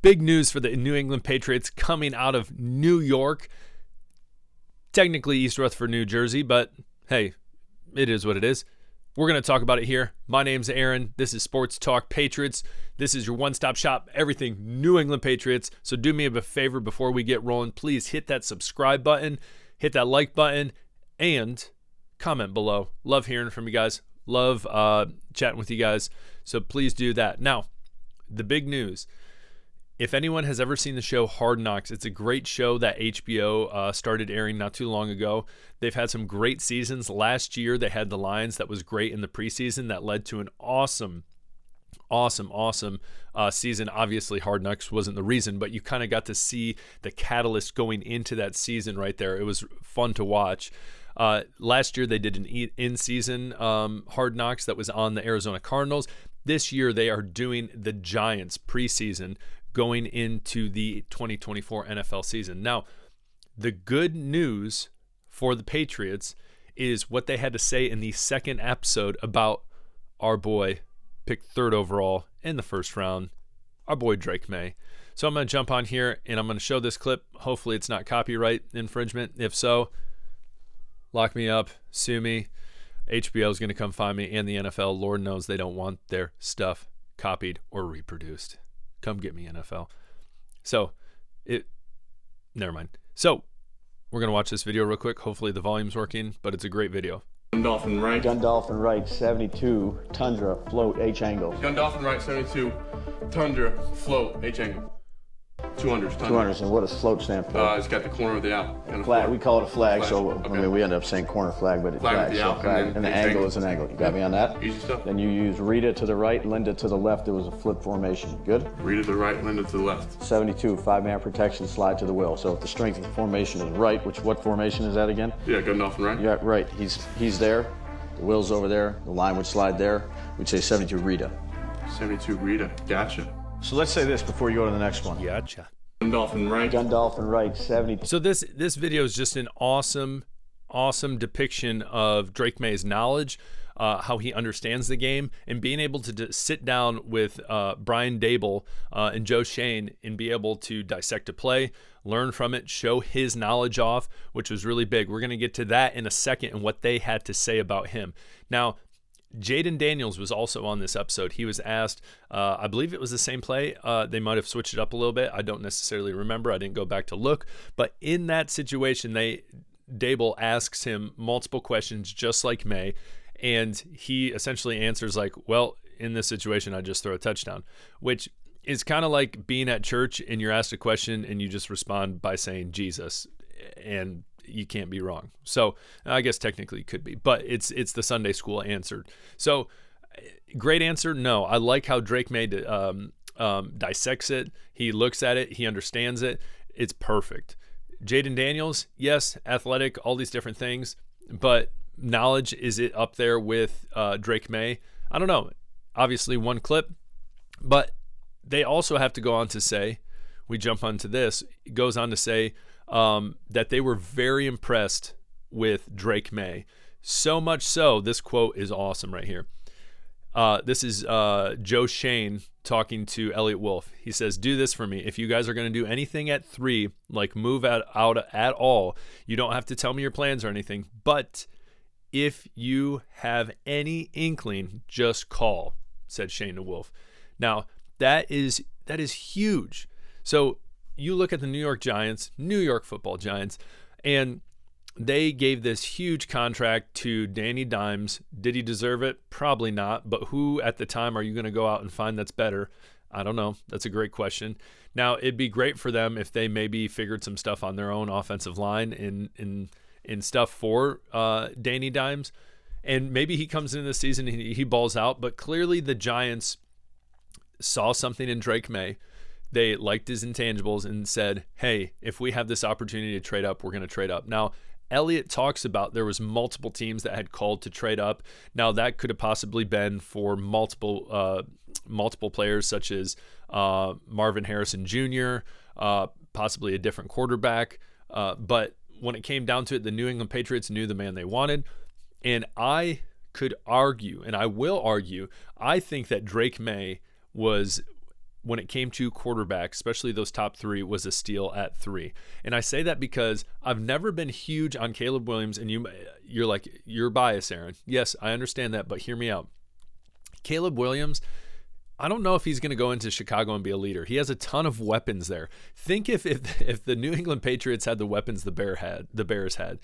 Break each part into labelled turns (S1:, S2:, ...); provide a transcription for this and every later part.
S1: big news for the New England Patriots coming out of New York. Technically East Rutherford, New Jersey, but hey, it is what it is. We're going to talk about it here. My name's Aaron. This is Sports Talk Patriots. This is your one-stop shop, everything New England Patriots. So do me a favor before we get rolling. Please hit that subscribe button, hit that like button, and comment below. Love hearing from you guys. Love chatting with you guys. So please do that. Now, the big news. If anyone has ever seen the show Hard Knocks, it's a great show that HBO started airing not too long ago. They've had some great seasons. Last year, they had the Lions that was great in the preseason that led to an awesome season. Obviously, Hard Knocks wasn't the reason, but you kind of got to see the catalyst going into that season right there. It was fun to watch. Last year, they did an in-season Hard Knocks that was on the Arizona Cardinals. This year, they are doing the Giants preseason going into the 2024 NFL season. Now, the good news for the Patriots is what they had to say in the second episode about our boy, picked third overall in the first round, our boy Drake Maye. So I'm going to jump on here and I'm going to show this clip. Hopefully it's not copyright infringement. If so, lock me up, sue me. HBO is going to come find me, and the NFL. Lord knows they don't want their stuff copied or reproduced. Come get me, NFL. Never mind. So we're going to watch this video real quick. Hopefully the volume's working, but it's a great video.
S2: Gundolphin right.
S3: Gundolphin right, 72, Tundra, float, H angle.
S2: Gundolphin right, 72, Tundra, float, H angle. 200s, Tundra.
S3: 200s, and what does float stand for?
S2: It's got the corner of the out.
S3: Flag, we call it a flag,
S2: Flag.
S3: so
S2: Okay.
S3: I mean, we end up saying corner flag, but it's
S2: Flag
S3: flag,
S2: with the
S3: so
S2: out,
S3: flag,
S2: and
S3: and the
S2: then
S3: angle
S2: angle.
S3: is an angle. You got me on that?
S2: Easy stuff.
S3: Then you use Rita to the right, Linda to the left. There was a flip formation. Good?
S2: Rita to the right, Linda to the left.
S3: 72, 5-man protection, slide to the will. So if the strength of the formation is right, what formation is that again?
S2: Yeah, Gundolphin right.
S3: Yeah, right. He's there. The will's over there. The line would slide there. We'd say 72 Rita.
S2: 72 Rita. Gotcha.
S3: So let's say this before you go to the next one.
S1: Gotcha.
S2: Gundolphin right.
S3: Gundolphin right, 72.
S1: So this video is just an awesome depiction of Drake Maye's knowledge, how he understands the game, and being able to sit down with Brian Daboll and Joe Schoen and be able to dissect a play, learn from it, show his knowledge off, which was really big. We're going to get to that in a second and what they had to say about him. Now, Jaden Daniels was also on this episode. He was asked, I believe it was the same play. They might have switched it up a little bit. I don't necessarily remember. I didn't go back to look. But in that situation, Daboll asks him multiple questions just like Maye, and he essentially answers like, well, in this situation, I just throw a touchdown, which is kind of like being at church and you're asked a question and you just respond by saying Jesus, and you can't be wrong. So I guess technically it could be, but it's the Sunday school answer. So great answer. No, I like how Drake Maye dissects it. He looks at it. He understands it. It's perfect. Jaden Daniels, yes, athletic, all these different things, but knowledge, is it up there with Drake Maye? I don't know. Obviously one clip, but they also have to go on to say, we jump onto this, it goes on to say that they were very impressed with Drake Maye. So much so, this quote is awesome right here. This is Joe Schoen talking to Elliot Wolf. He says, do this for me. If you guys are going to do anything at 3, like move out at all, you don't have to tell me your plans or anything. But if you have any inkling, just call, said Schoen to Wolf. Now, that is huge. So you look at the New York Giants, New York Football Giants, and they gave this huge contract to Danny Dimes. Did he deserve it? Probably not. But who at the time are you going to go out and find that's better? I don't know. That's a great question. Now, it'd be great for them if they maybe figured some stuff on their own offensive line and stuff for Danny Dimes. And maybe he comes into the season and he balls out. But clearly the Giants saw something in Drake Maye. They liked his intangibles and said, hey, if we have this opportunity to trade up, we're going to trade up. Now, Elliott talks about there was multiple teams that had called to trade up. Now, that could have possibly been for multiple players such as Marvin Harrison Jr., possibly a different quarterback. But when it came down to it, the New England Patriots knew the man they wanted. And I could argue, and I will argue, I think that Drake Maye was when it came to quarterbacks, especially those top three, was a steal at 3. And I say that because I've never been huge on Caleb Williams, and you're like, you're biased, Aaron. Yes, I understand that, but hear me out. Caleb Williams, I don't know if he's going to go into Chicago and be a leader. He has a ton of weapons there. Think if the New England Patriots had the weapons the Bears had,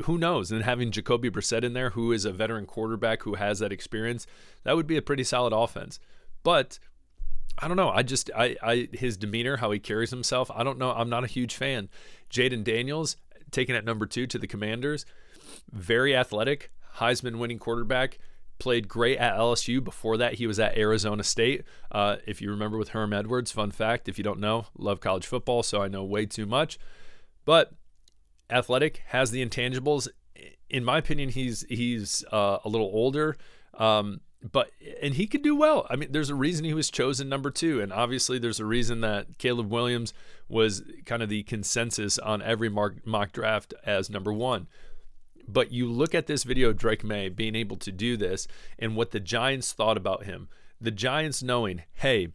S1: who knows? And having Jacoby Brissett in there, who is a veteran quarterback who has that experience, that would be a pretty solid offense. But I don't know. His demeanor, how he carries himself, I don't know. I'm not a huge fan. Jaden Daniels, taken at number 2 to the Commanders, very athletic, Heisman winning quarterback, played great at LSU. Before that, he was at Arizona State. If you remember with Herm Edwards, fun fact, if you don't know, love college football, so I know way too much. But athletic, has the intangibles. In my opinion, he's a little older, but he could do well. I mean, there's a reason he was chosen number 2, and obviously there's a reason that Caleb Williams was kind of the consensus on every mock draft as number 1. But you look at this video of Drake Maye being able to do this and what the Giants thought about him. The Giants knowing, hey,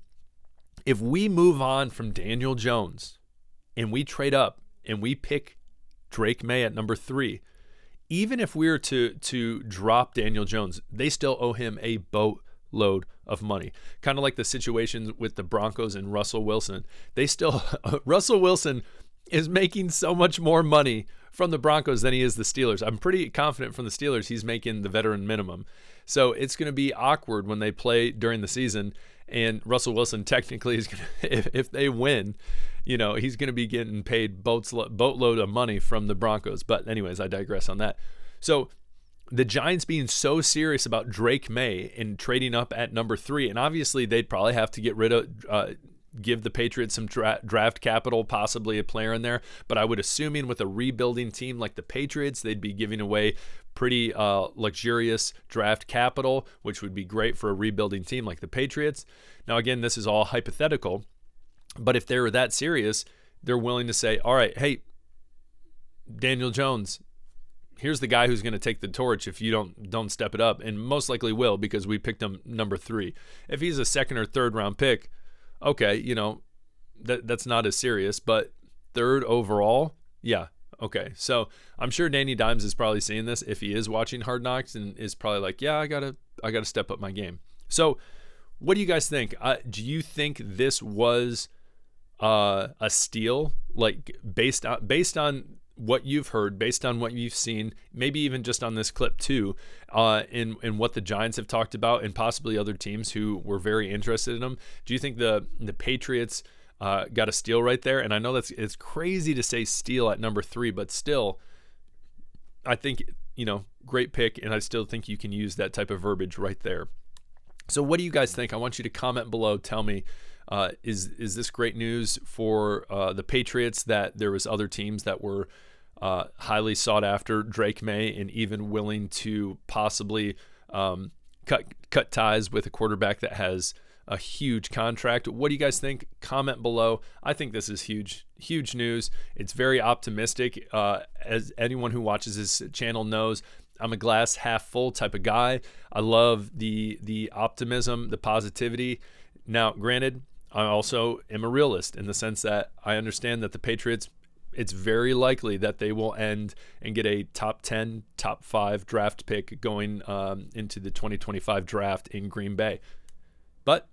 S1: if we move on from Daniel Jones and we trade up and we pick Drake Maye at number 3, even if we were to drop Daniel Jones, they still owe him a boatload of money. Kind of like the situation with the Broncos and Russell Wilson. Russell Wilson is making so much more money from the Broncos than he is the Steelers. I'm pretty confident from the Steelers he's making the veteran minimum. So it's going to be awkward when they play during the season, and Russell Wilson technically is going to, if they win, he's going to be getting paid boatload of money from the Broncos. But anyways, I digress on that. So the Giants being so serious about Drake Maye and trading up at number 3, and obviously they'd probably have to get rid of, give the Patriots some draft capital, possibly a player in there. But I would assuming with a rebuilding team like the Patriots, they'd be giving away pretty luxurious draft capital, which would be great for a rebuilding team like the Patriots. Now, again, this is all hypothetical, but if they were that serious, they're willing to say, all right, hey, Daniel Jones, here's the guy who's going to take the torch if you don't step it up, and most likely will because we picked him number 3. If he's a 2nd or 3rd round pick, okay, that's not as serious, but 3rd overall, yeah, okay. So I'm sure Danny Dimes is probably seeing this if he is watching Hard Knocks and is probably like, yeah, I gotta step up my game. So what do you guys think? Do you think this was a steal, like based on what you've heard, based on what you've seen, maybe even just on this clip too, in what the Giants have talked about and possibly other teams who were very interested in them? Do you think the Patriots got a steal right there? And I know it's crazy to say steal at number 3, but still, I think, great pick, and I still think you can use that type of verbiage right there. So what do you guys think? I want you to comment below. Tell me, is this great news for the Patriots that there was other teams that were highly sought after Drake Maye and even willing to possibly cut ties with a quarterback that has a huge contract? What do you guys think? Comment below. I think this is huge news. It's very optimistic. As anyone who watches this channel knows, I'm a glass half full type of guy. I love the optimism, the positivity. Now, granted, I also am a realist in the sense that I understand that the Patriots, it's very likely that they will end and get a top 10, top 5 draft pick going into the 2025 draft in Green Bay. But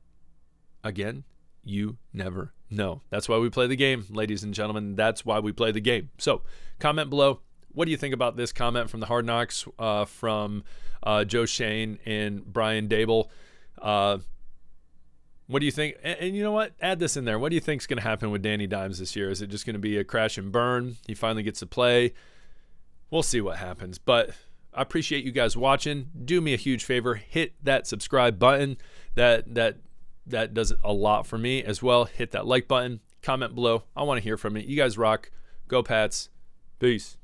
S1: again, you never know. That's why we play the game, ladies and gentlemen. That's why we play the game. So comment below. What do you think about this comment from the Hard Knocks from Joe Shane and Brian Dable? What do you think? And you know what? Add this in there. What do you think is going to happen with Danny Dimes this year? Is it just going to be a crash and burn? He finally gets to play. We'll see what happens. But I appreciate you guys watching. Do me a huge favor. Hit that subscribe button. That does a lot for me as well. Hit that like button. Comment below. I want to hear from you. You guys rock. Go Pats. Peace.